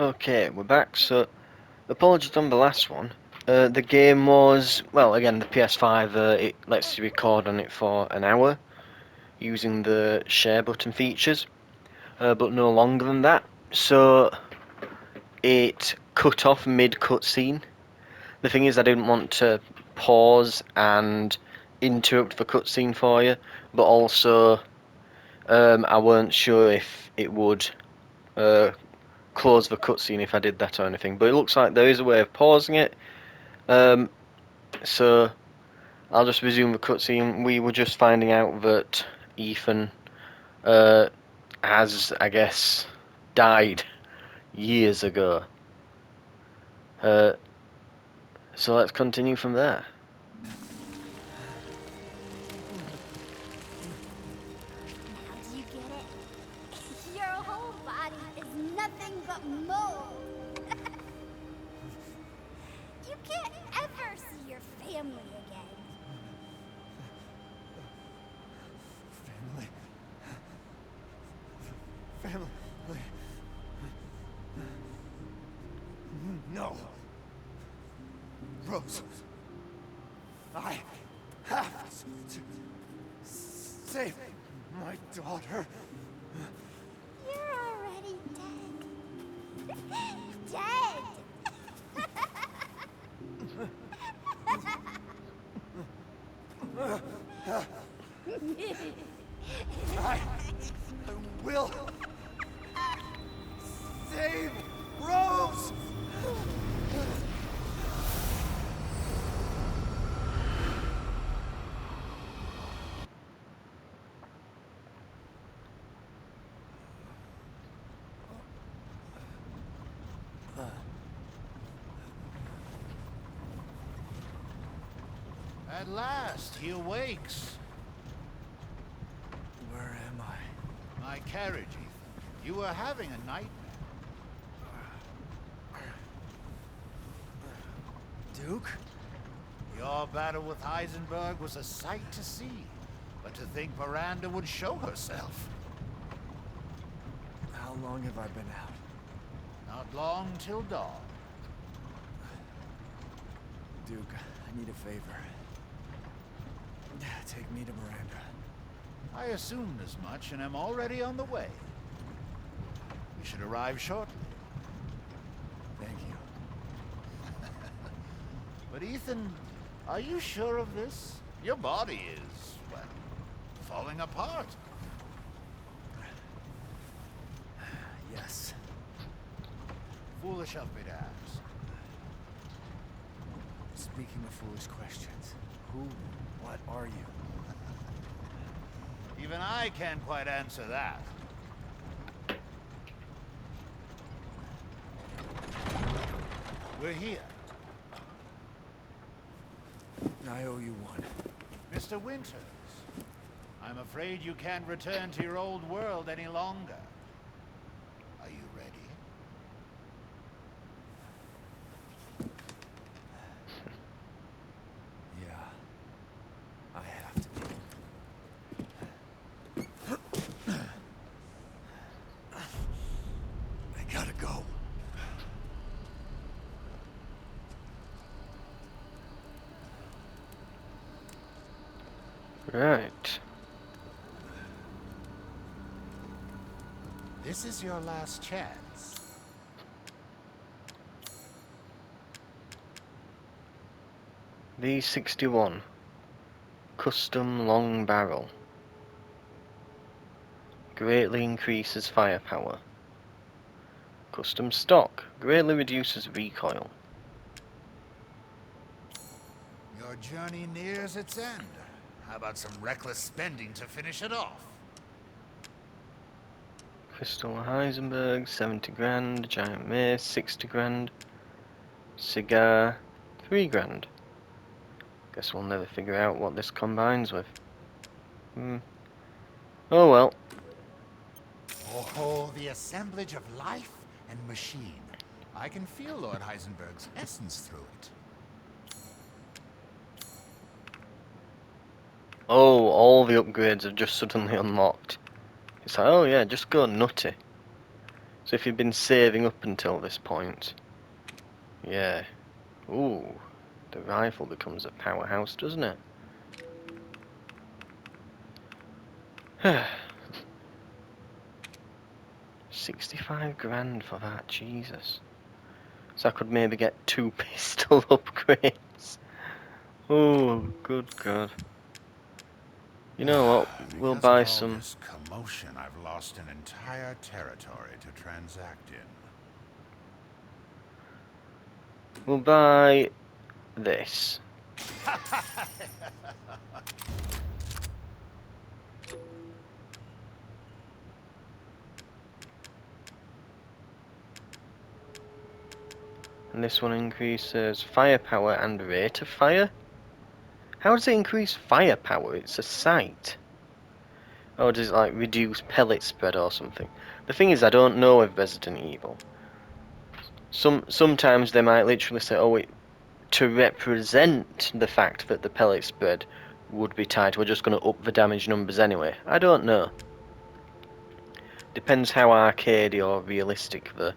Okay, we're back. So, apologies on the last one. The game was, well, again, the PS5, it lets you record on it for an hour using the share button features, but no longer than that. So, it cut off mid-cutscene. The thing is, I didn't want to pause and interrupt the cutscene for you, but also I weren't sure if it would close the cutscene if I did that or anything. But it looks like there is a way of pausing it. So I'll just resume the cutscene. We were just finding out that Ethan has, I guess, died years ago. So let's continue from there. Now do you get it? Your whole body is nothing but mold. You can't ever see your family again. Family. No. Rose. I have to save my daughter. You're already dead. Dead. I will save Rose. At last, he awakes. Where am I? My carriage, Ethan. You were having a nightmare. Duke? Your battle with Heisenberg was a sight to see. But to think Miranda would show herself. How long have I been out? Not long till dawn. Duke, I need a favor. Take me to Miranda. I assumed as much and am already on the way. We should arrive shortly. Thank you. But Ethan, are you sure of this? Your body is, well, falling apart. Yes. Foolish of me to ask. Speaking of foolish questions, who, what are you? Even I can't quite answer that. We're here. I owe you one. Mr. Winters, I'm afraid you can't return to your old world any longer. Are you ready? Yeah. I have to be. I gotta go. Right. This is your last chance. V61. Custom long barrel. Greatly increases firepower. Custom stock. Greatly reduces recoil. Your journey nears its end. How about some reckless spending to finish it off? Crystal Heisenberg, 70 grand. Giant mace, 60 grand. Cigar, 3 grand. Guess we'll never figure out what this combines with. Oh well. Oh, the assemblage of life and machine. I can feel Lord Heisenberg's essence through it. Oh, all the upgrades have just suddenly unlocked. It's like, oh yeah, just go nutty. So if you've been saving up until this point, yeah. Ooh, the rifle becomes a powerhouse, doesn't it? 65 grand for that, Jesus. So I could maybe get 2 pistol upgrades. Oh, good God. You know what? We'll Because of buy all some. this commotion, I've lost an entire territory to transact in. We'll buy this. And this one increases firepower and rate of fire? How does it increase firepower? It's a sight. Or does it like reduce pellet spread or something? The thing is, I don't know with Resident Evil. Sometimes they might literally say, oh, to represent the fact that the pellet spread would be tight, we're just going to up the damage numbers anyway. I don't know. Depends how arcadey or realistic the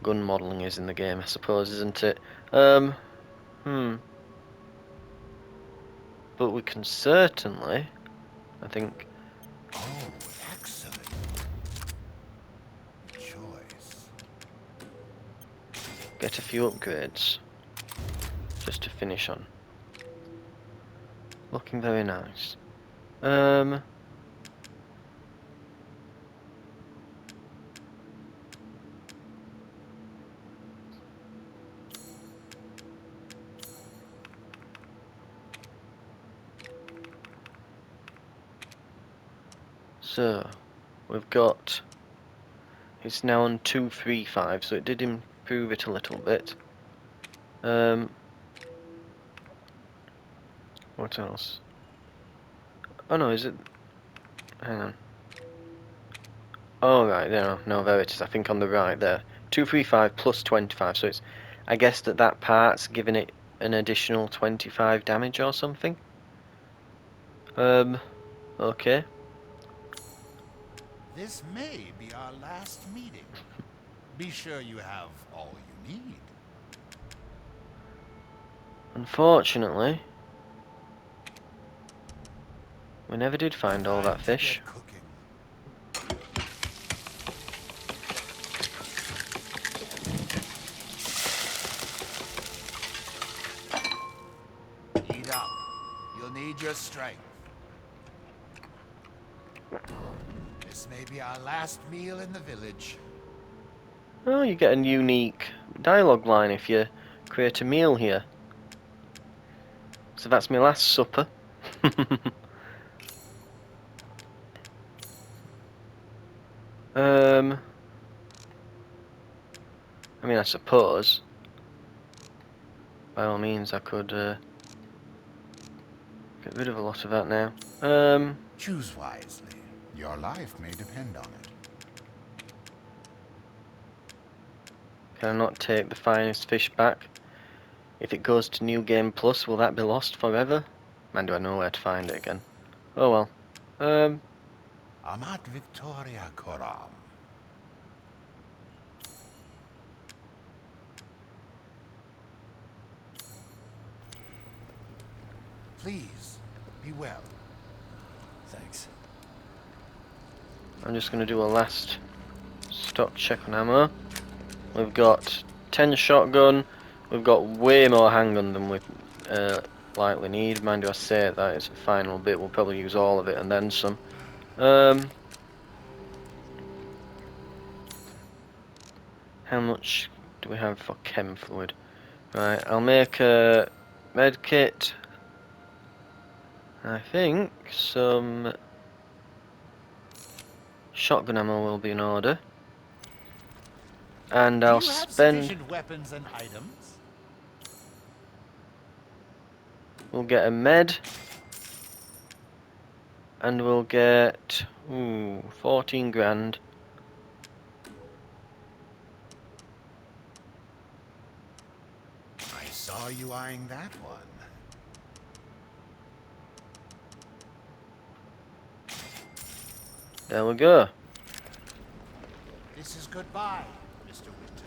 gun modelling is in the game, I suppose, isn't it? But we can certainly, I think, Oh, excellent choice. get a few upgrades just to finish on. Looking very nice. So, we've got, it's now on 235, so it did improve it a little bit. What else? Oh no, is it? Hang on. Oh right, no, there it is. I think on the right there, 235 plus 25. So it's, I guess that part's giving it an additional 25 damage or something. Okay. This may be our last meeting. Be sure you have all you need. Unfortunately, we never did find all Time that to fish. get cooking. Eat up. You'll need your strength. This may be our last meal in the village. Oh, you get a unique dialogue line if you create a meal here. So that's my last supper. I mean, I suppose, by all means, I could get rid of a lot of that now. Choose wisely. Your life may depend on it. Can I not take the finest fish back? If it goes to New Game Plus, will that be lost forever? Man, do I know where to find it again? Oh well. Amat Victoria Coram. Please, be well. Thanks. I'm just going to do a last stock check on ammo. We've got 10 shotgun. We've got way more handgun than we likely need. Mind you, I say that it's a final bit. We'll probably use all of it and then some. How much do we have for chem fluid? Right, I'll make a med kit. I think some shotgun ammo will be in order. And Do I'll you have spend... sufficient weapons and items? We'll get a med. And we'll get... 14 grand. I saw you eyeing that one. There we go. This is goodbye, Mr. Winter.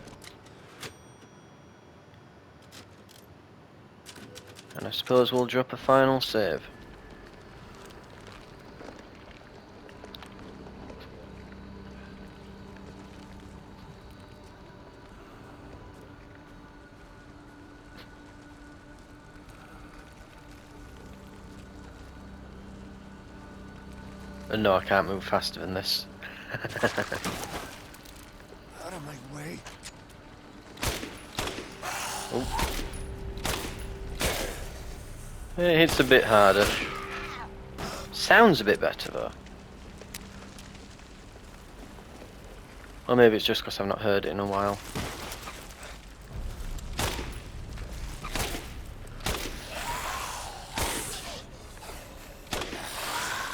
And I suppose we'll drop a final save. No, I can't move faster than this. Out of my way. Oh. It hits a bit harder. Sounds a bit better though. Or maybe it's just because I've not heard it in a while.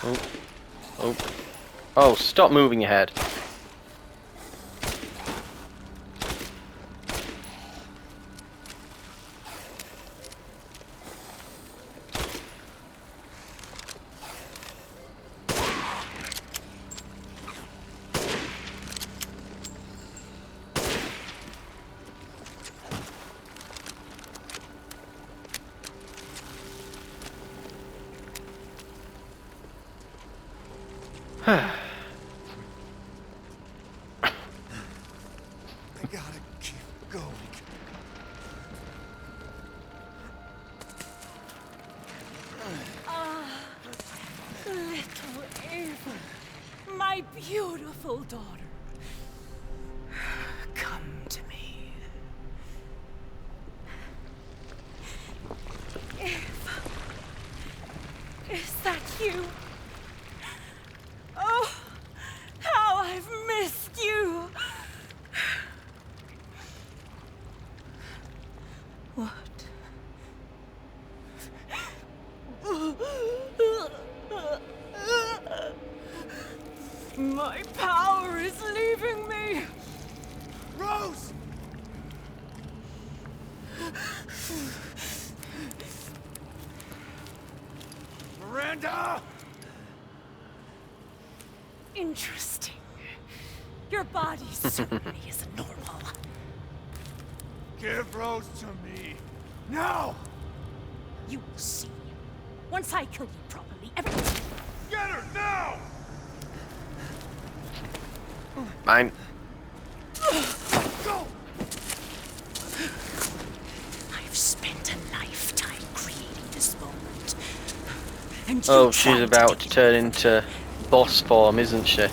Oh. Oh. Oh, stop moving your head. I gotta keep going. Little Ava, my beautiful daughter, come to me. Ava, is that you? Oh, how I've missed you. What? My power is leaving me. Rose! Miranda! Interesting. Your body certainly isn't normal. Give Rose to me. Now! You will see. Once I kill you properly, everything. Get her now! Mine. Go! I've spent a lifetime creating this moment. And Oh, you she's tried about take to it turn away. into boss form, isn't she? I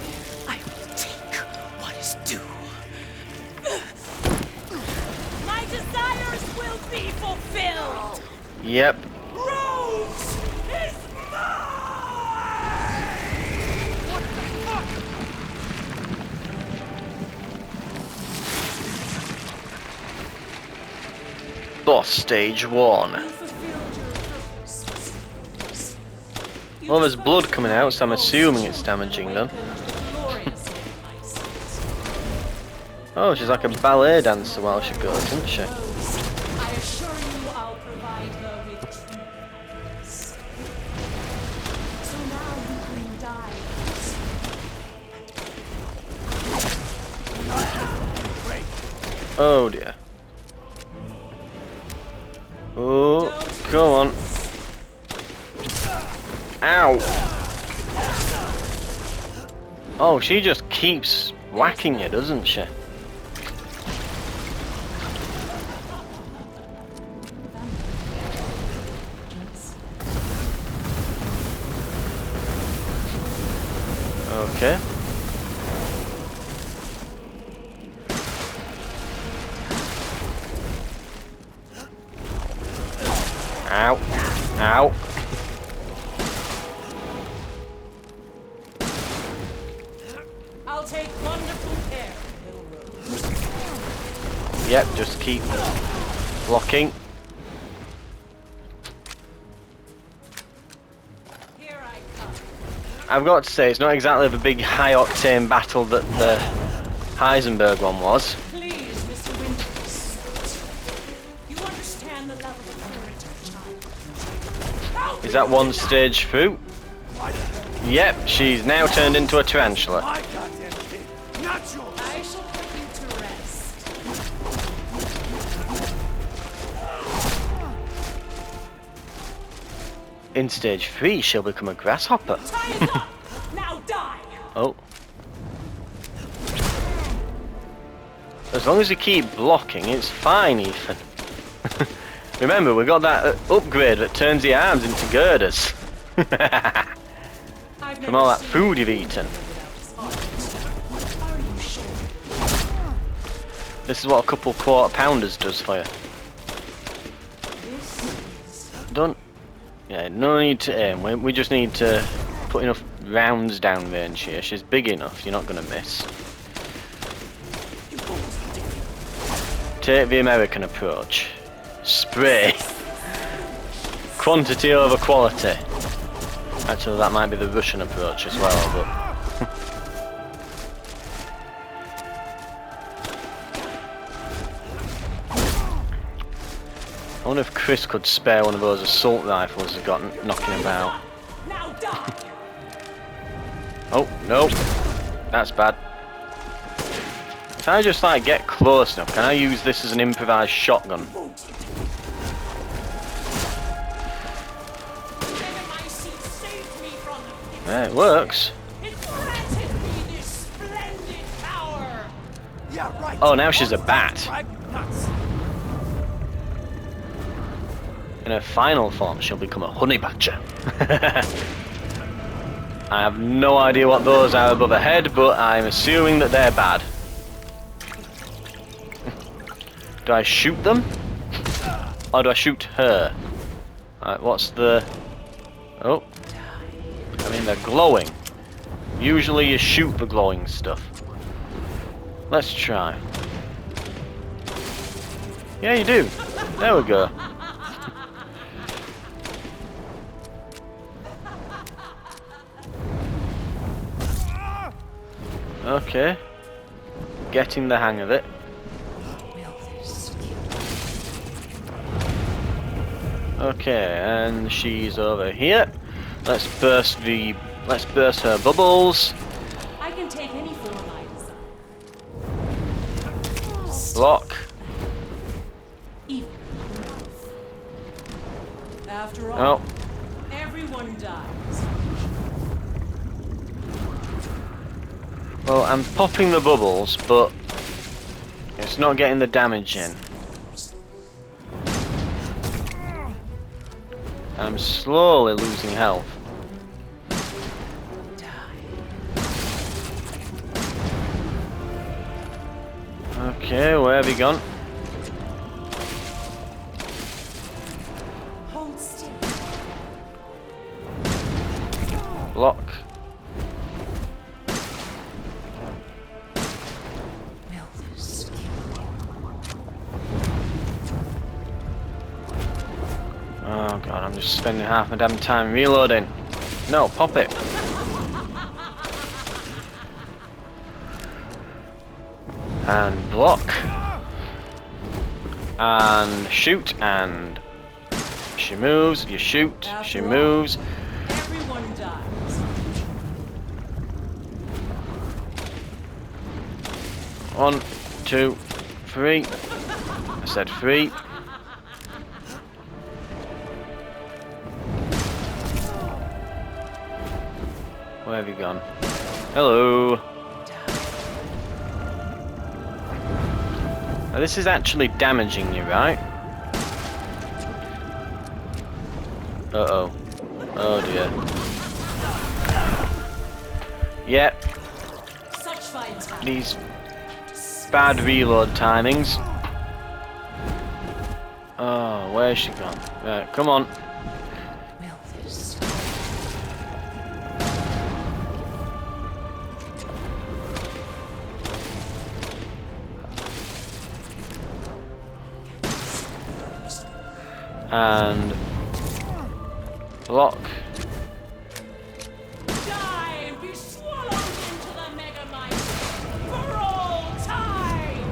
will take what is due. My desires will be fulfilled. Yep. Rose is mine! Boss stage 1. You fulfilled your purpose. You Well, there's blood disposed coming of out, so I'm Rose assuming it's children damaging them. awakened gloriously in my sight. Oh, she's like a ballet dancer while she goes, isn't she? Rose, I assure you I'll provide her with true happiness. So now you can die. Oh dear. Oh, come on. Ow! Oh, she just keeps whacking you, doesn't she? Okay. Ow. Ow. I'll take wonderful care of little Rose. Yep, just keep blocking. Here I come. I've got to say, it's not exactly the big high-octane battle that the Heisenberg one was. Please, Mr. Winters. You understand the level of child. Is that one stage through? Yep, she's now turned into a tarantula. My goddamn kid! not yours! I shall put you to rest. In stage 3, she'll become a grasshopper. Time is up! Now die! Oh. As long as you keep blocking, it's fine, Ethan. Remember, we got that upgrade that turns your arms into girders. From all that food you've eaten. Are you sure? This is what a couple quarter pounders does for you. This is Don't. Yeah, no need to aim. We just need to put enough rounds down range here. She's big enough, you're not going to miss. Take the American approach. Spray. Quantity over quality. Actually, that might be the Russian approach as well, but... I wonder if Chris could spare one of those assault rifles he's got knocking about. now die! Oh, no. That's bad. Can I just, like, get close enough? Can I use this as an improvised shotgun? Yeah, it works. It granted me this splendid power! Yeah, right. Oh, now she's a bat. Right nuts. In her final form, she'll become a honey badger. I have no idea what those are above her head, but I'm assuming that they're bad. Do I shoot them? Or do I shoot her? Alright, what's the... Oh. I mean, they're glowing. Usually you shoot the glowing stuff. Let's try. Yeah, you do. There we go. Okay. Getting the hang of it. Okay, and she's over here. Let's burst her bubbles. I can take any form I desire. Block. Even. After all, Oh, everyone dies. well, I'm popping the bubbles, but it's not getting the damage in. I'm slowly losing health. Okay, where have you gone? Hold still. Block. Oh god, I'm just spending half my damn time reloading. No, pop it. And block. And shoot, and she moves, you shoot, she moves. Everyone dies. 1, 2, 3. I said 3. Where have you gone? Hello. Now this is actually damaging you, right? Uh-oh. Oh dear. Yep. Such fine time. These bad reload timings. Oh, where's she gone? Right, come on. And block. Die and be swallowed into the megamite for all time.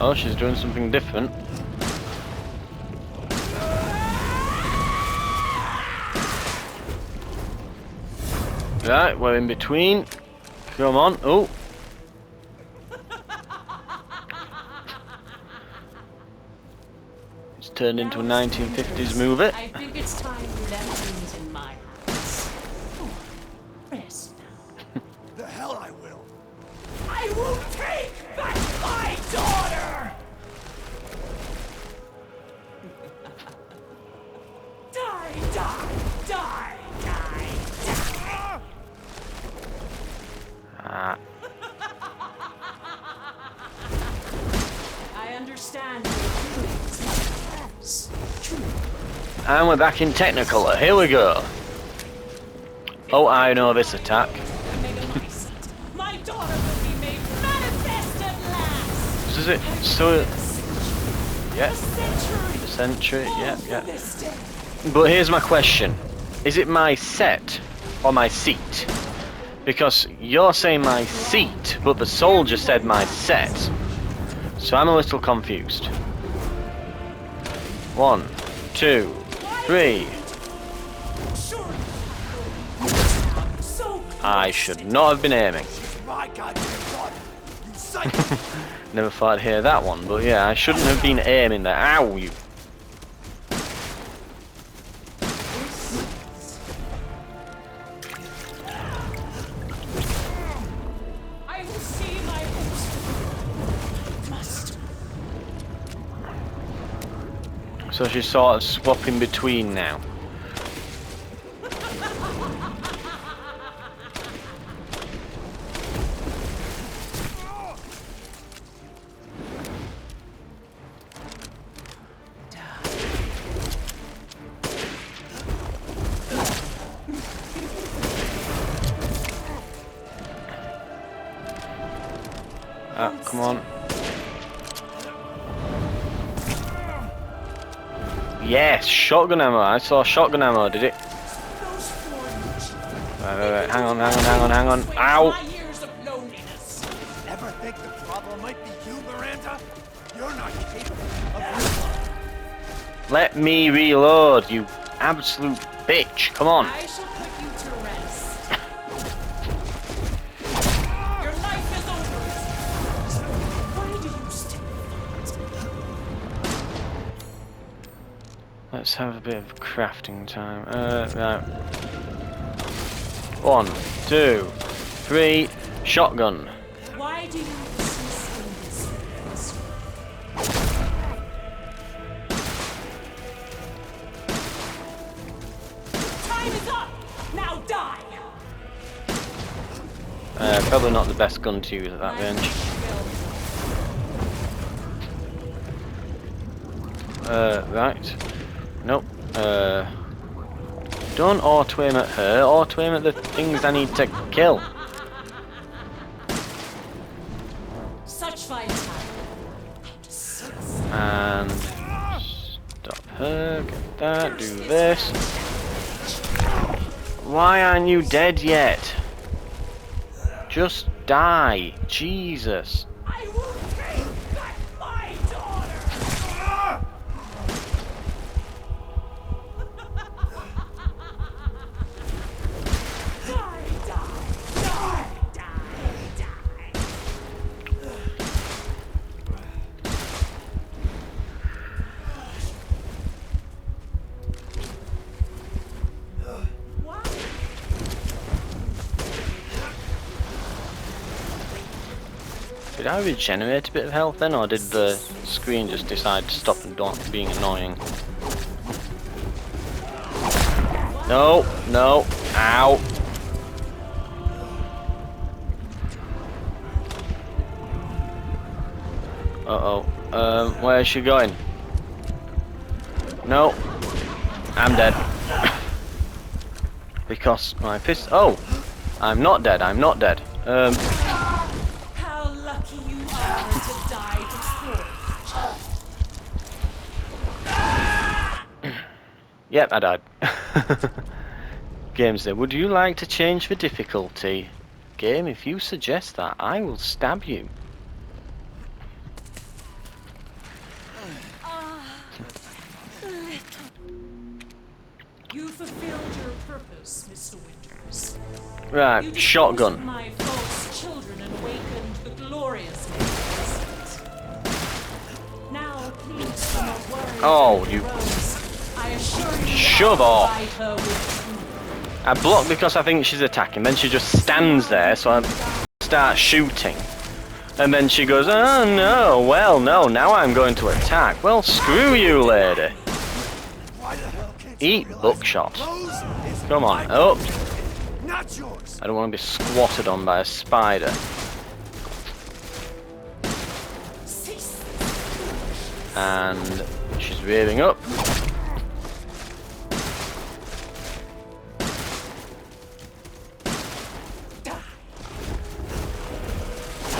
Oh, she's doing something different. Right, we're in between. Come on. Oh. turned into a 1950s movie. I think it's time you left things in my hands. Come on, rest now. The hell I will. I will take back my daughter! Die, die, die, die, die! Ah. I understand your feelings, my friends. True. And we're back in Technicolor. Here we go. Oh, I know this attack. My daughter will be made manifest at last! This is it. So, yeah. A century! The century. Yeah, for yeah. this day. But here's my question. Is it my set or my seat? Because you're saying my seat, but the soldier said my set. So I'm a little confused. 1, 2, 3. So I should not have been aiming. My goddamn daughter. You psycho. Never thought I'd hear that one, but yeah, I shouldn't have been aiming there. Ow, you. I will see my hopes. Must. So she's sort of swapping between now. Ah, come on. Yes, shotgun ammo. I saw shotgun ammo, did it? Those foreigners. Right. Hang on. Ow! My years of loneliness. Ever think the problem might be you, Miranda? You're not capable of. Let me reload, you absolute bitch. Come on. I shall put you to rest. Your life is over. Why do you still fight? Let's have a bit of crafting time. Right. 1, 2, 3. Shotgun. Why do you persist in this? Time is up! Now die! Probably not the best gun to use at that range. Right. Nope. Don't auto-aim at her, auto-aim at the things I need to kill. Such fine time. And stop her, get that, do this. Why aren't you dead yet? Just die, Jesus. I will take back my daughter! Did I regenerate a bit of health then, or did the screen just decide to stop and don't being annoying? No, no, ow. Uh-oh, where is she going? No, I'm dead. Because my fist, oh, I'm not dead, I'm not dead. How lucky you are to die before. Yep, I died. Games there. Would you like to change the difficulty? Game, if you suggest that, I will stab you. You fulfilled your purpose, Mr. Winters. Right, You shotgun. disposed of my false children and awakened the glorious magnificent. Now please do not worry Oh, about you Rose. I assure you shove I'll off. provide her with I block because I think she's attacking. Then she just stands there, so I start shooting. And then she goes, oh no, well no, now I'm going to attack. Well, screw you, lady. Why the hell can't you Eat realize buckshot. Rose is Come my on, up. property, not yours. I don't want to be squatted on by a spider. cease. And she's rearing up.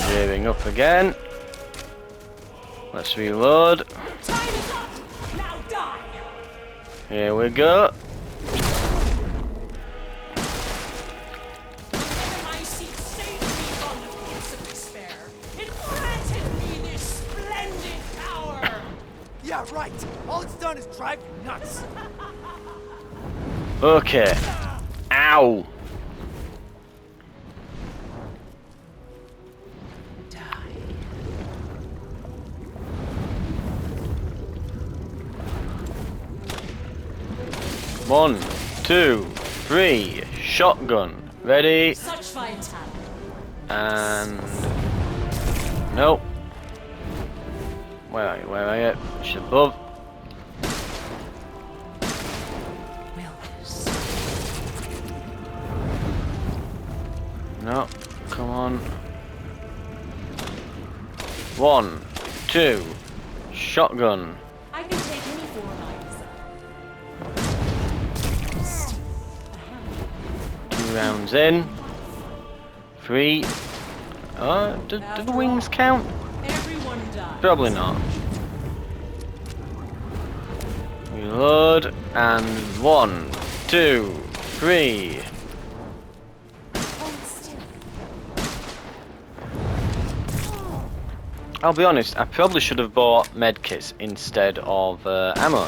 Rearing up again. Let's reload. Time is up. Now die. Here we go. My seat saved me from the pits of despair. It granted me this splendid power. Yeah, right. All it's done is drive you nuts. Okay. Ow. One, two, three. Shotgun. Ready. Such fine talent. And nope. Where are you? Where are you? She's above. No. Come on. One, two. Shotgun. I can take any form I desire. 2 rounds in. 3. Do the wings count? Everyone dies. Probably not. Reload, and 1, 2, 3. I'll be honest, I probably should have bought medkits instead of ammo.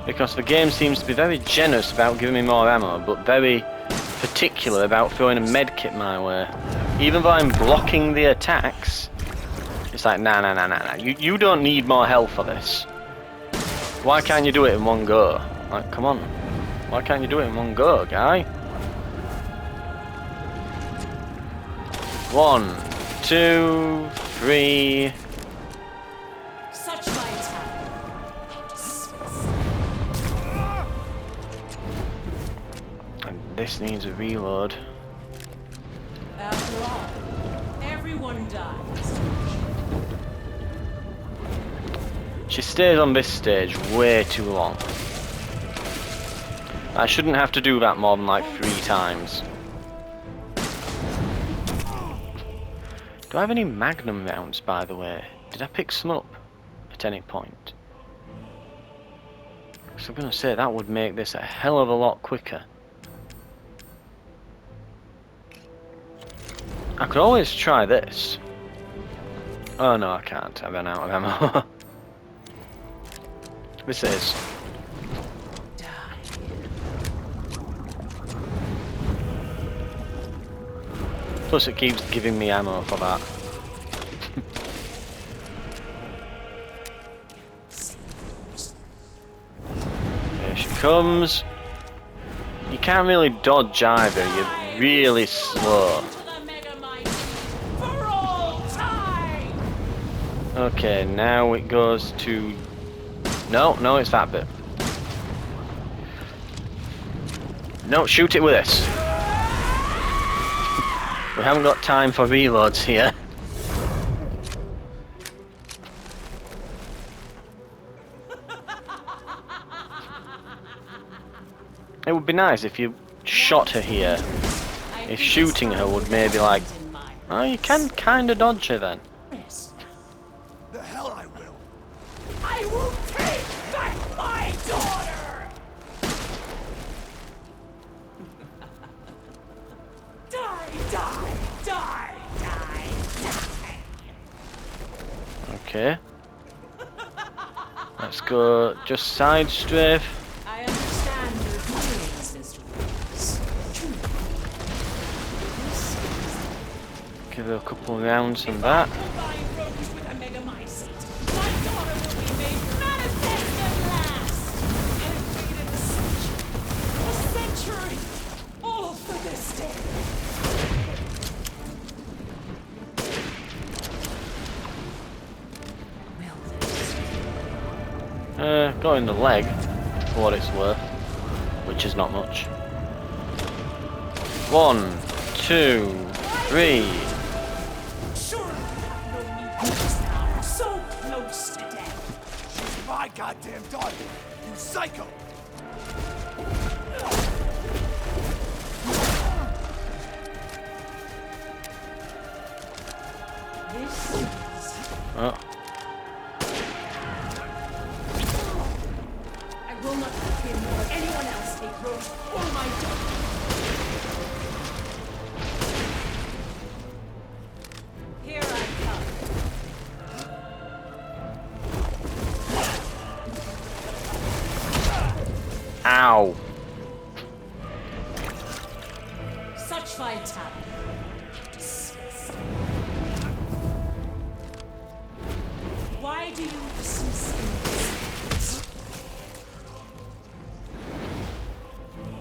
Because the game seems to be very generous about giving me more ammo, but very particular about throwing a medkit my way. Even though I'm blocking the attacks, it's like, nah. You don't need more health for this. Why can't you do it in one go? Like, come on. Why can't you do it in one go, guy? 1, 2, 3. Such vitality. And this needs a reload. After all, everyone dies. She stays on this stage way too long. I shouldn't have to do that more than like 3 times. Do I have any magnum rounds, by the way? Did I pick some up at any point? So I'm going to say that would make this a hell of a lot quicker. I could always try this. Oh no, I can't. I ran out of ammo. This is. Plus it keeps giving me ammo for that. Here she comes. You can't really dodge either, you're really slow. Okay, now it goes to... No, it's that bit. No, shoot it with this. We haven't got time for reloads here. It would be nice if you shot her here. If shooting her would maybe like... Oh, you can kind of dodge her then. The hell I will. I will take back my daughter! Die! Okay. Let's go just side strafe. I understand your feelings, Mr. Rose. Truly, this is Give her a couple of rounds on that. Combine Rose with a megamycete. My daughter will be made manifest at last. I've waited a century, all for this day. Got in the leg, for what it's worth, which is not much. 1, 2, 3. Surely you have no need for this now. So close to death. She's my goddamn daughter, you psycho! This is... Oh, I will not let him or anyone else take Rose or my daughter. Here I come. ow! Such vitality. Disgusting. Why do you dismiss innocence?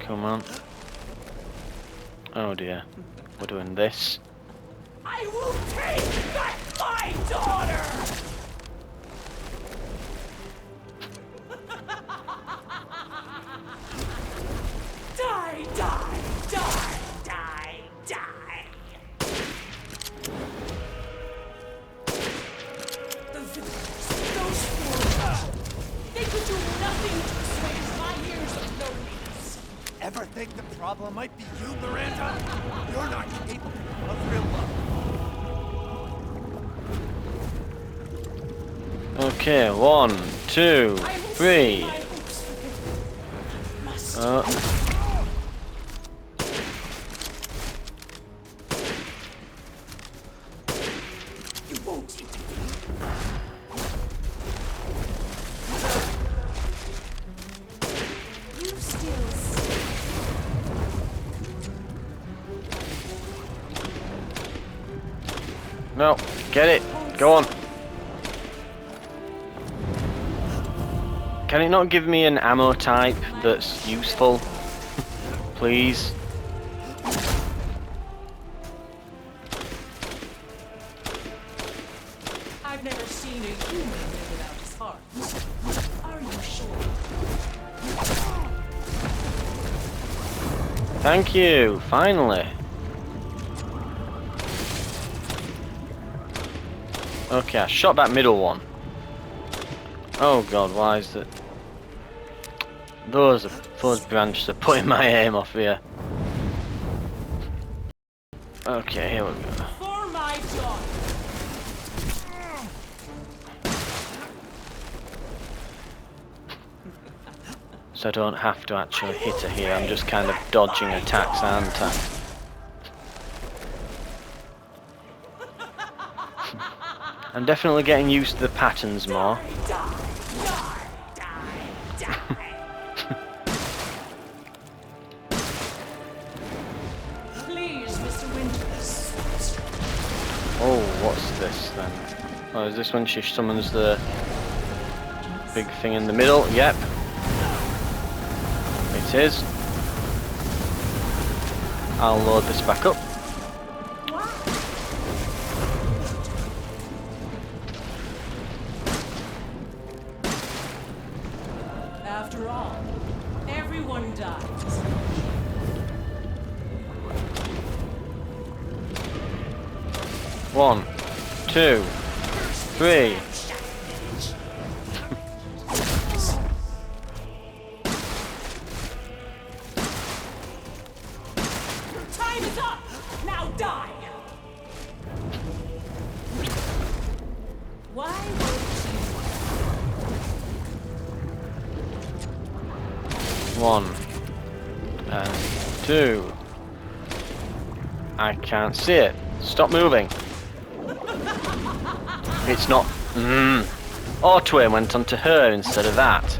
Come on. Oh dear, we're doing this. I will take back my daughter! Die, die, die, die, die! The villains, those four, they could do nothing to assuage my years of loneliness. Ever think the problem might be you, Miranda? You're not capable of real love. Okay, 1, 2, I will 3. save my hopes for him. Must you won't intervene. You still see. No, get it. Go on. Can it not give me an ammo type that's useful? Please. I've never seen a human live without his heart. Are you sure? Thank you, finally. Okay, I shot that middle one. Oh god, why is it? Those branches are putting my aim off here. Okay, here we go. For my daughter. So I don't have to actually hit her here, I'm just kind of dodging attacks, aren't I? I'm definitely getting used to the patterns more. Die, die, die, die. Please, Mr. Winters. Oh, what's this then? Oh, is this when she summons the big thing in the middle? Yep. It is. I'll load this back up. After all, everyone dies. One, 2, 3. Time is up! Now die! Why won't you? 1 and 2. I can't see it. Stop moving. It's not. Auto aim went onto her instead of that.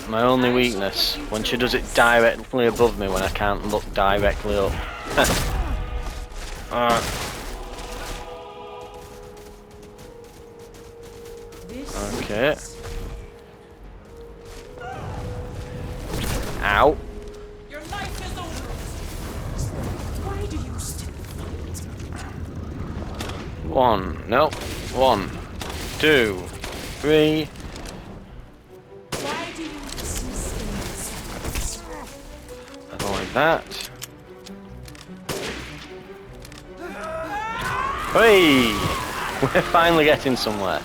My only weakness, when she does it directly above me when I can't look directly up. Okay. Ow. Your life is over. Why do you still fight? One. Nope. 1, 2, 3. Why do you persist in this? Avoid that. Hey! We're finally getting somewhere.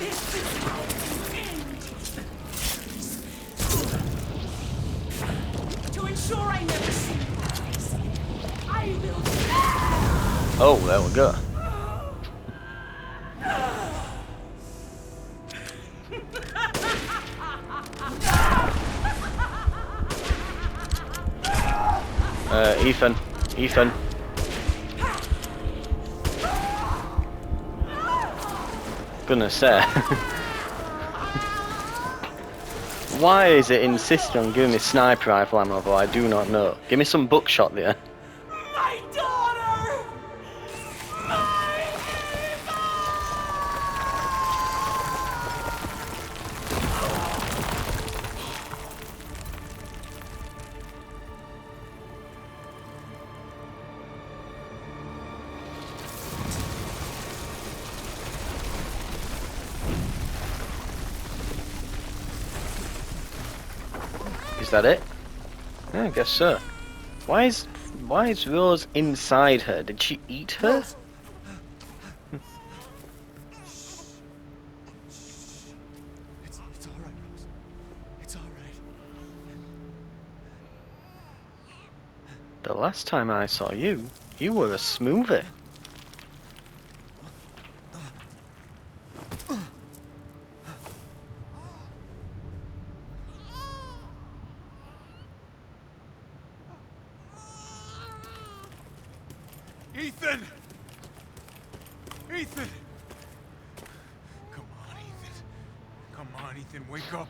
To ensure I never see you rise, I will. Oh, there we go. Ethan. Goodness sake. Why is it insisting on giving me sniper rifle ammo, though I do not know. Give me some buckshot there. My daughter! My Is that it? Yeah, I guess so. Why is Rose inside her? Did she eat her? It's all right, Rose. It's all right. The last time I saw you, you were a smoothie. Ethan! Ethan! Come on, Ethan. Come on, Ethan, wake up.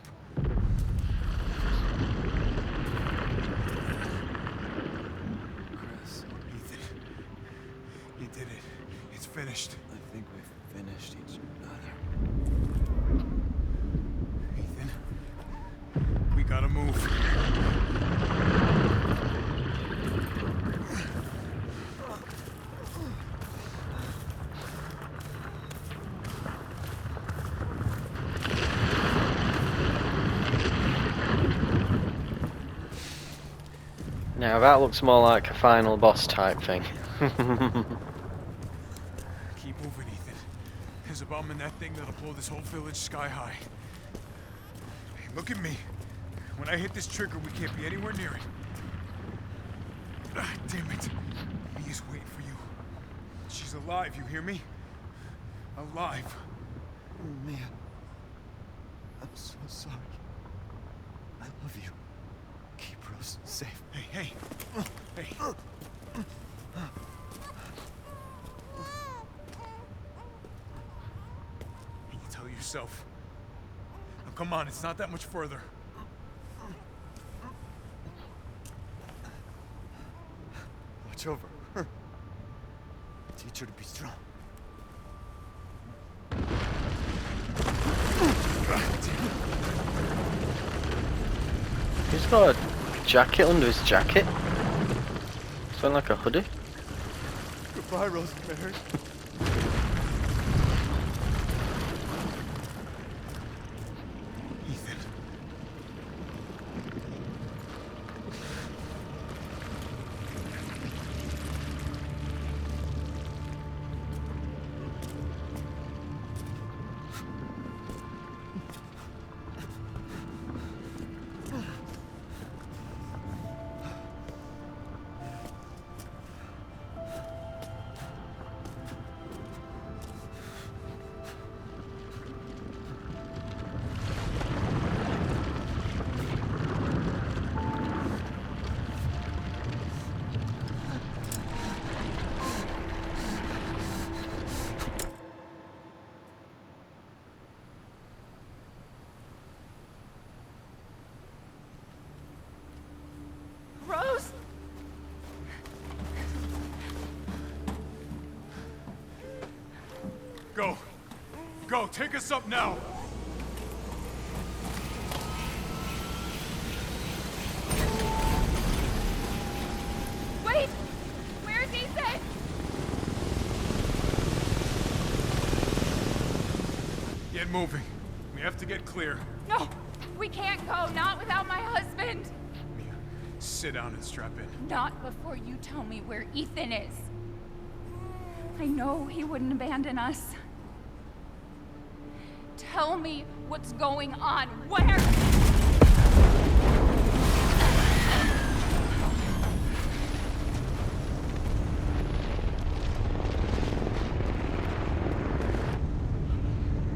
Chris, Ethan, you did it. It's finished. I think we've finished each other. Ethan, we gotta move. Now that looks more like a final boss type thing. Keep moving, Ethan. There's a bomb in that thing that'll blow this whole village sky high. Hey, look at me. When I hit this trigger, we can't be anywhere near it. Ah, damn it. Mia's waiting for you. She's alive, you hear me? Alive. Mia, I'm so sorry. I love you. Keep Rose safe. Hey, hey. Hey. You tell yourself. Now, come on, it's not that much further. Watch over her. Teach her to be strong. He's got a jacket under his jacket. Something like a hoodie. Goodbye, Rosemary. Ethan. Go. Go, take us up now. Wait! Where's Ethan? Get moving. We have to get clear. No! We can't go, not without my husband! Mia, sit down and strap in. Not before you tell me where Ethan is. I know he wouldn't abandon us. Tell me what's going on. Where?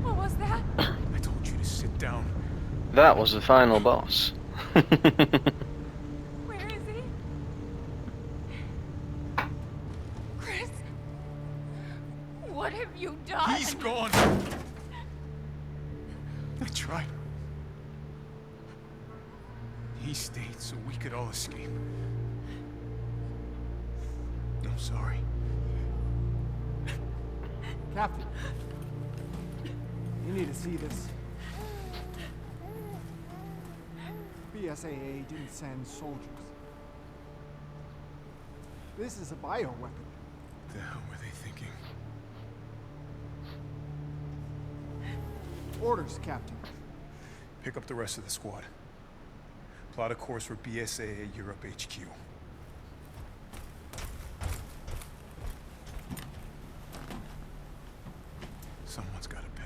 What was that? I told you to sit down. That was the final boss. Where is he? Chris? What have you done? He's gone. I tried. He stayed so we could all escape. I'm sorry. Captain, you need to see this. BSAA didn't send soldiers. This is a bioweapon. What the hell were they thinking? Orders, Captain. Pick up the rest of the squad. Plot a course for BSAA Europe HQ. Someone's gotta pay.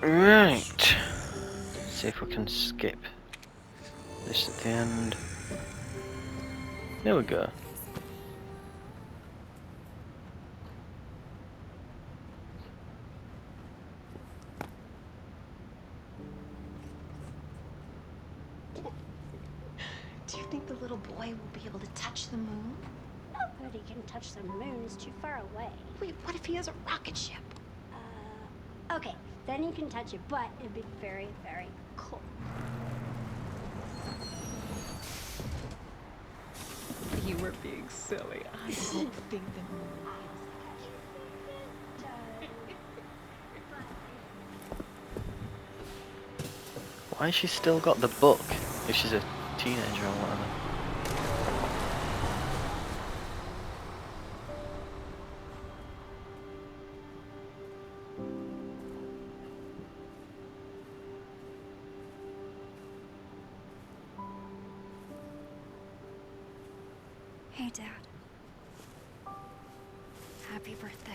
Right. See if we can skip this at the end. There we go. Do you think the little boy will be able to touch the moon? Nobody can touch the moon. It's too far away. Wait, what if he has a rocket ship? Okay, then you can touch it, but it'd be very, very cold. You were being silly. I don't think the moon. Why has she still got the book if she's a teenager or whatever? Hey, Dad. Happy birthday.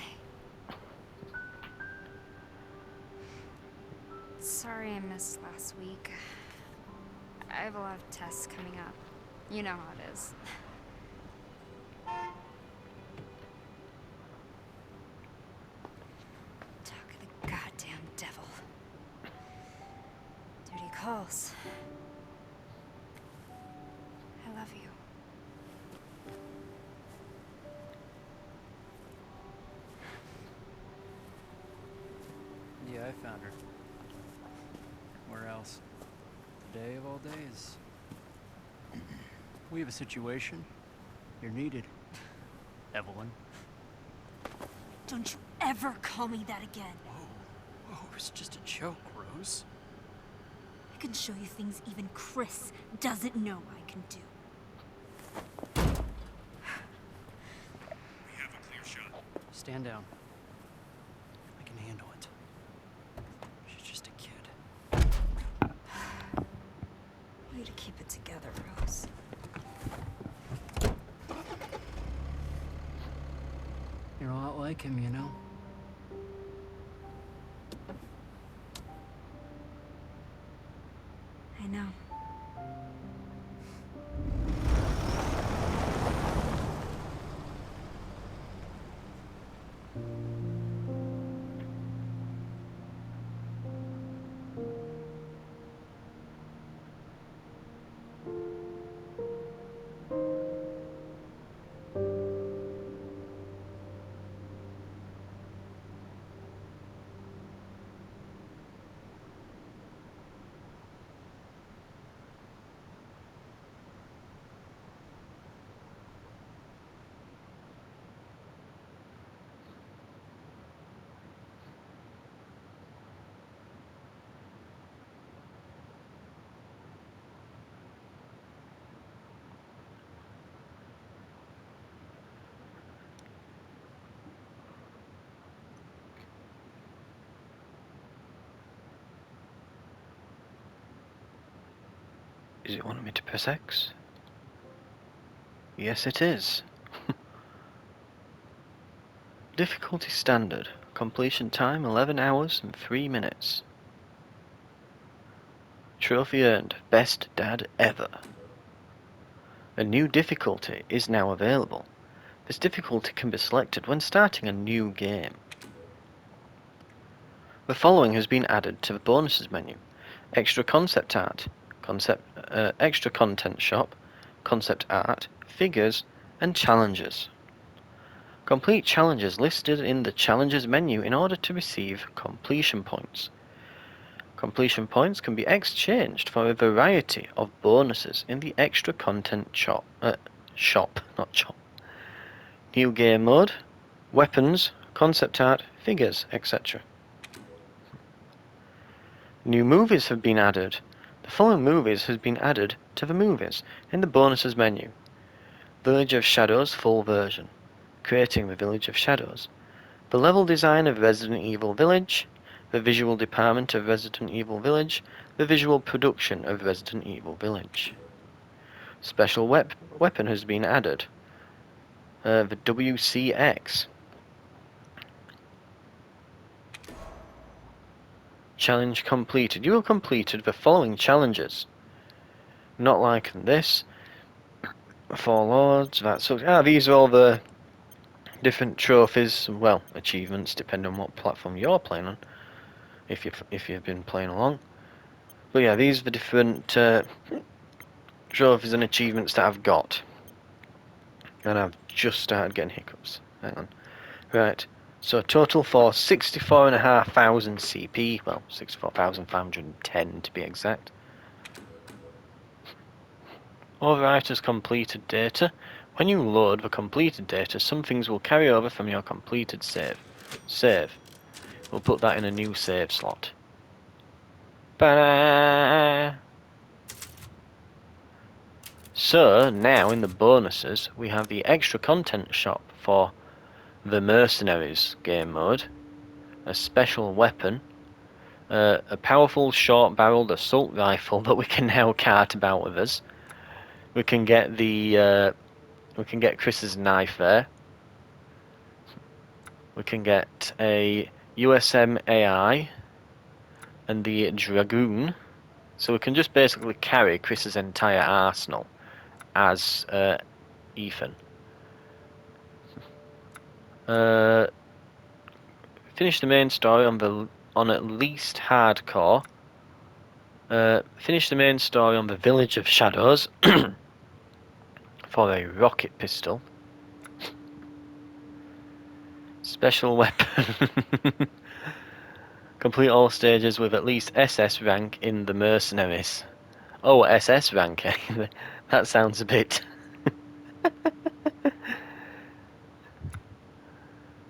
Sorry I missed last week. I have a lot of tests coming up. You know how it is. Talk of the goddamn devil. Duty calls. I love you. Yeah, I found her. Where else? Day of all days. We have a situation. You're needed, Evelyn. Don't you ever call me that again. Whoa, it's just a joke, Rose. I can show you things even Chris doesn't know I can do. We have a clear shot. Stand down. I can handle it. She's just a kid. Way to keep it together, Rose. You're a lot like him, you know? I know. Is it wanting me to press X? Yes, it is. Difficulty standard. Completion time 11 hours and 3 minutes. Trophy earned. Best dad ever. A new difficulty is now available. This difficulty can be selected when starting a new game. The following has been added to the bonuses menu. Extra concept art, extra content shop, concept art, figures, and challenges. Complete challenges listed in the challenges menu in order to receive completion points. Completion points can be exchanged for a variety of bonuses in the extra content shop. New game mode, weapons, concept art, figures, etc. New movies have been added. The following movies has been added to the movies in the bonuses menu. Village of Shadows full version. Creating the Village of Shadows. The level design of Resident Evil Village. The visual department of Resident Evil Village. The visual production of Resident Evil Village. Special weapon has been added. The WCX. Challenge completed. You have completed the following challenges. Not like this. Four Lords. These are all the different trophies, well, achievements, depending on what platform you're playing on. If you've been playing along. But yeah, these are the different trophies and achievements that I've got. And I've just started getting hiccups. Hang on. Right. So total for 64,500 CP. Well, 64,510 to be exact. Overwrite as completed data. When you load the completed data, some things will carry over from your completed save. We'll put that in a new save slot. Ba-da! So, now in the bonuses, we have the extra content shop for the Mercenaries game mode, a special weapon, a powerful short-barreled assault rifle that we can now cart about with us. We can get Chris's knife there. We can get a USM AI and the Dragoon. So we can just basically carry Chris's entire arsenal as Ethan. Finish the main story on at least hardcore. Finish the main story on the Village of Shadows for a rocket pistol. Special weapon. Complete all stages with at least SS rank in the Mercenaries. Oh, SS rank. That sounds a bit...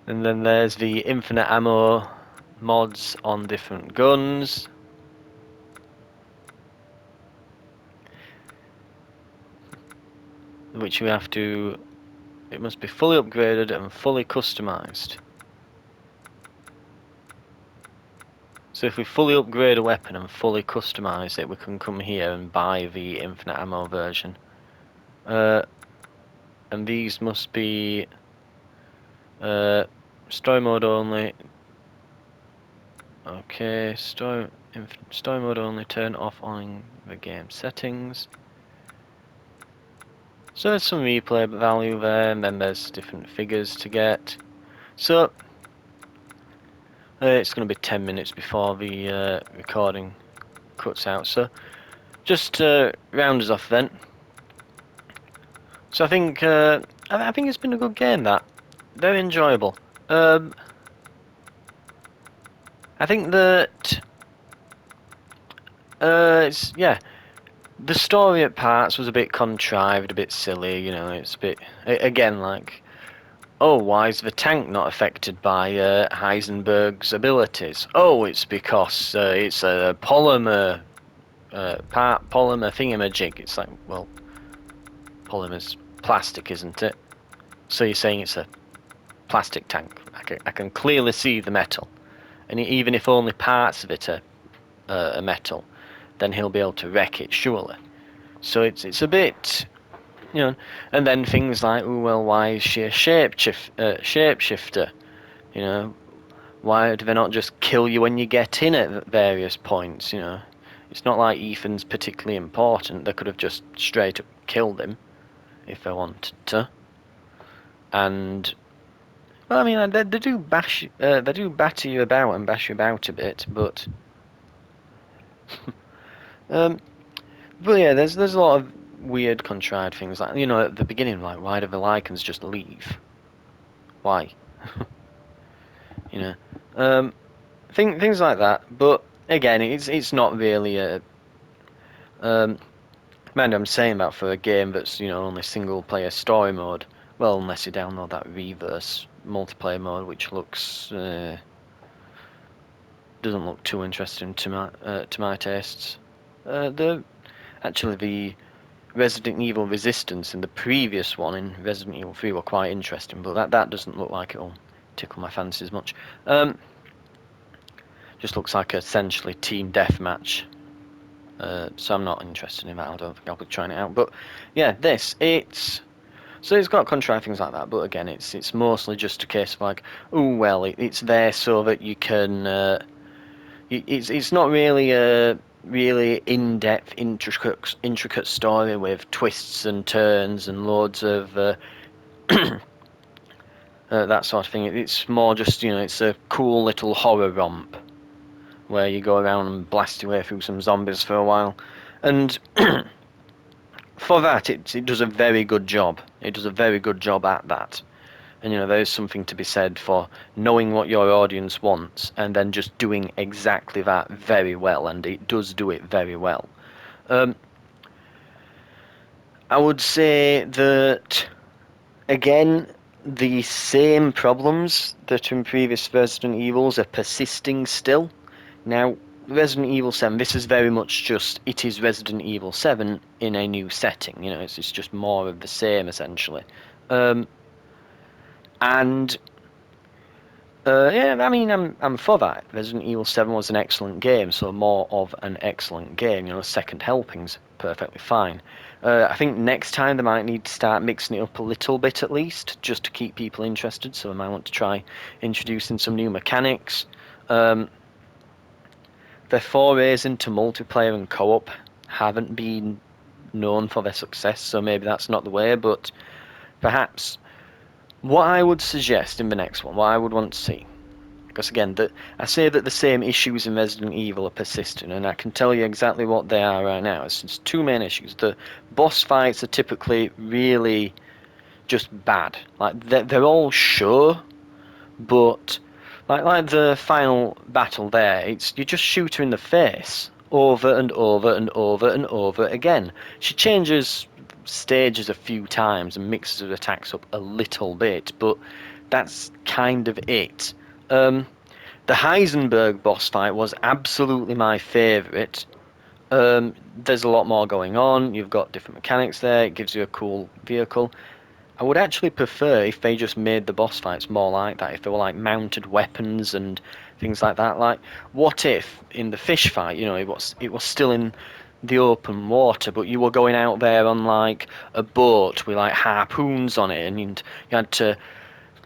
And then there's the infinite ammo mods on different guns. which we have to. It must be fully upgraded and fully customized. So if we fully upgrade a weapon and fully customize it, we can come here and buy the infinite ammo version. And these must be story mode only. Okay, story mode only. Turn off on the game settings. So there's some replay value there, and then there's different figures to get. So it's going to be 10 minutes before the recording cuts out. So just to round us off then. So I think it's been a good game. That very enjoyable. I think that it's the story at parts was a bit contrived, a bit silly. You know, it's a bit again like, oh, why is the tank not affected by Heisenberg's abilities? Oh, it's because it's a polymer polymer thingamajig. It's like, well, polymer's plastic, isn't it? So you're saying it's a plastic tank? I can clearly see the metal, and even if only parts of it are metal, then he'll be able to wreck it surely. So it's a bit, you know, and then things like, oh well, why is she a shapeshifter? You know, why do they not just kill you when you get in at various points? You know, it's not like Ethan's particularly important. They could have just straight up killed him if they wanted to. And well, I mean, they do batter you about and bash you about a bit, but but yeah, there's a lot of weird contrived things, like, you know, at the beginning, like, why do the Lycans just leave? Why? You know, things like that. But again, it's not really a mind I'm saying that for a game that's, you know, only single player story mode. Well, unless you download that reverse multiplayer mode, which looks doesn't look too interesting to my tastes. Actually the Resident Evil Resistance in the previous one in Resident Evil 3 were quite interesting, but that doesn't look like it'll tickle my fancy as much. Just looks like essentially team deathmatch. So I'm not interested in that. I don't think I'll be trying it out. But yeah, it's got contrived things like that. But again, it's mostly just a case of like, oh well, it's there so that you can. It's not really a really in-depth, intricate story with twists and turns and loads of that sort of thing. It's more just, you know, it's a cool little horror romp where you go around and blast your way through some zombies for a while, and for that it does a very good job. It does a very good job at that. And you know, there is something to be said for knowing what your audience wants and then just doing exactly that very well, and it does do it very well. I would say that, again, the same problems that in previous Resident Evils are persisting still. Now, Resident Evil 7, this is very much just, it is Resident Evil 7 in a new setting. You know, it's just more of the same, essentially. And yeah, I mean, I'm for that. Resident Evil 7 was an excellent game, so more of an excellent game. You know, second helping's perfectly fine. I think next time they might need to start mixing it up a little bit at least, just to keep people interested. So I might want to try introducing some new mechanics. Their forays into multiplayer and co-op haven't been known for their success, so maybe that's not the way. But perhaps what I would suggest in the next one, what I would want to see, because again, I say that the same issues in Resident Evil are persistent, and I can tell you exactly what they are right now. It's two main issues. The boss fights are typically really just bad. Like they're all sure, but like the final battle there, you just shoot her in the face over and over and over and over again. She changes stages a few times and mixes her attacks up a little bit, but that's kind of it. The Heisenberg boss fight was absolutely my favourite. There's a lot more going on. You've got different mechanics there. It gives you a cool vehicle. I would actually prefer if they just made the boss fights more like that. If they were like mounted weapons and things like that. Like, what if in the fish fight, you know, it was still in the open water, but you were going out there on like a boat with like harpoons on it, and you had to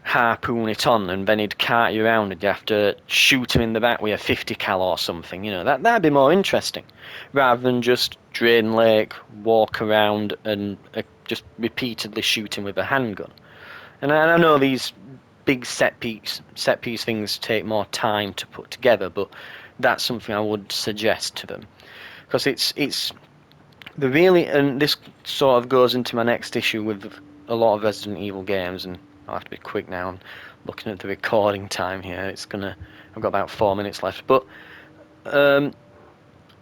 harpoon it on, and then he'd cart you around, and you have to shoot him in the back with a 50 cal or something. You know, that'd be more interesting, rather than just drain lake, walk around, and just repeatedly shooting with a handgun. And I know these big set piece things take more time to put together, but that's something I would suggest to them, because it's the really, and this sort of goes into my next issue with a lot of Resident Evil games, and I'll have to be quick now. I'm looking at the recording time here. I've got about 4 minutes left, but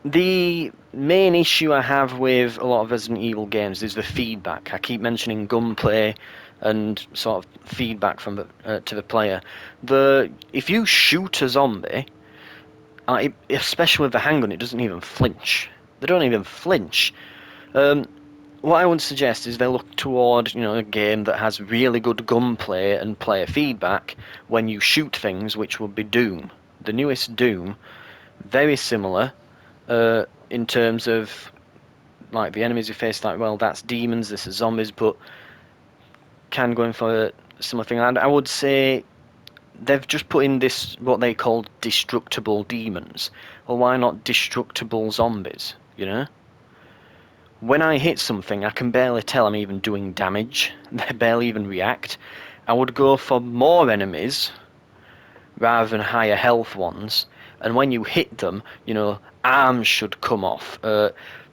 the main issue I have with a lot of Resident Evil games is the feedback. I keep mentioning gunplay and sort of feedback from to the player. If you shoot a zombie, especially with the handgun, it doesn't even flinch. They don't even flinch. What I would suggest is they look toward, a game that has really good gunplay and player feedback when you shoot things, which would be Doom. The newest Doom, very similar in terms of like the enemies you face. Like, well, that's demons, this is zombies, but can go in for a similar thing. And I would say they've just put in this what they call destructible demons. Well, why not destructible zombies? When I hit something, I can barely tell I'm even doing damage. They barely even react. I would go for more enemies rather than higher health ones. And when you hit them, arms should come off.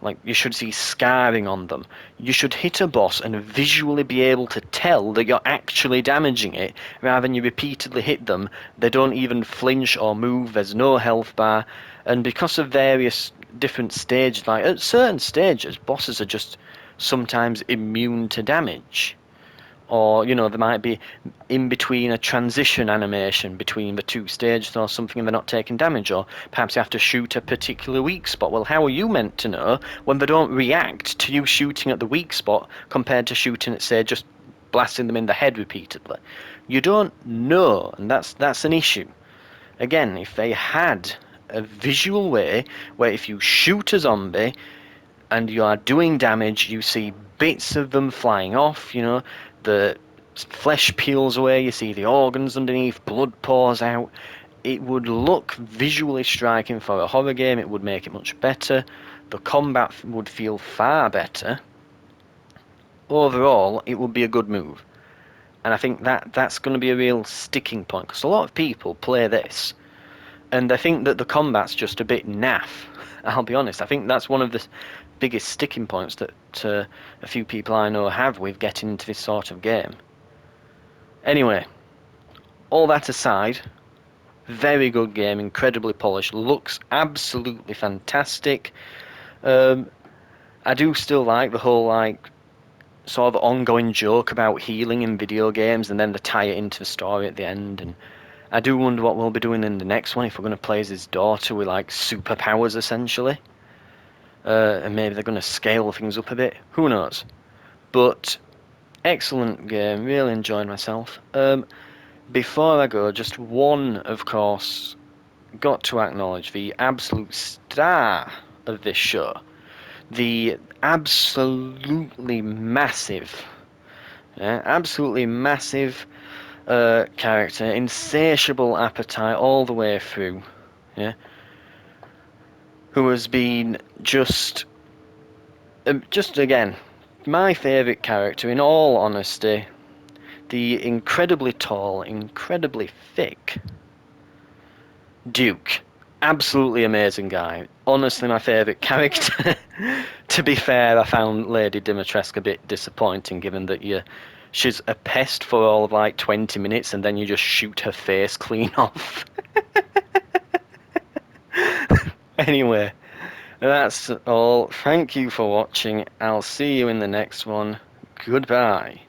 Like, you should see scarring on them. You should hit a boss and visually be able to tell that you're actually damaging it, rather than you repeatedly hit them. They don't even flinch or move. There's no health bar. And because of various different stages, like at certain stages, bosses are just sometimes immune to damage. Or, there might be in between a transition animation between the two stages or something, and they're not taking damage. Or perhaps you have to shoot a particular weak spot. Well, how are you meant to know when they don't react to you shooting at the weak spot compared to shooting at, say, just blasting them in the head repeatedly? You don't know, and that's an issue. Again, if they had a visual way where if you shoot a zombie and you are doing damage, you see bits of them flying off, the flesh peels away, you see the organs underneath, blood pours out. It would look visually striking for a horror game. It would make it much better. The combat would feel far better. Overall, it would be a good move. And I think that's going to be a real sticking point, because a lot of people play this and I think that the combat's just a bit naff. I'll be honest. I think that's one of the biggest sticking points that a few people I know have with getting into this sort of game. Anyway, all that aside, very good game, incredibly polished, looks absolutely fantastic. I do still like the whole sort of ongoing joke about healing in video games, and then they tie it into the story at the end. And I do wonder what we'll be doing in the next one, if we're going to play as his daughter with superpowers essentially. And maybe they're going to scale things up a bit. Who knows? But excellent game. Really enjoyed myself. Before I go, just one, of course, got to acknowledge the absolute star of this show. The absolutely massive, character, insatiable appetite all the way through, who has been just again, my favourite character, in all honesty. The incredibly tall, incredibly thick Duke. Absolutely amazing guy. Honestly, my favourite character. To be fair, I found Lady Dimitrescu a bit disappointing, given that she's a pest for all of 20 minutes and then you just shoot her face clean off. Anyway, that's all. Thank you for watching. I'll see you in the next one. Goodbye.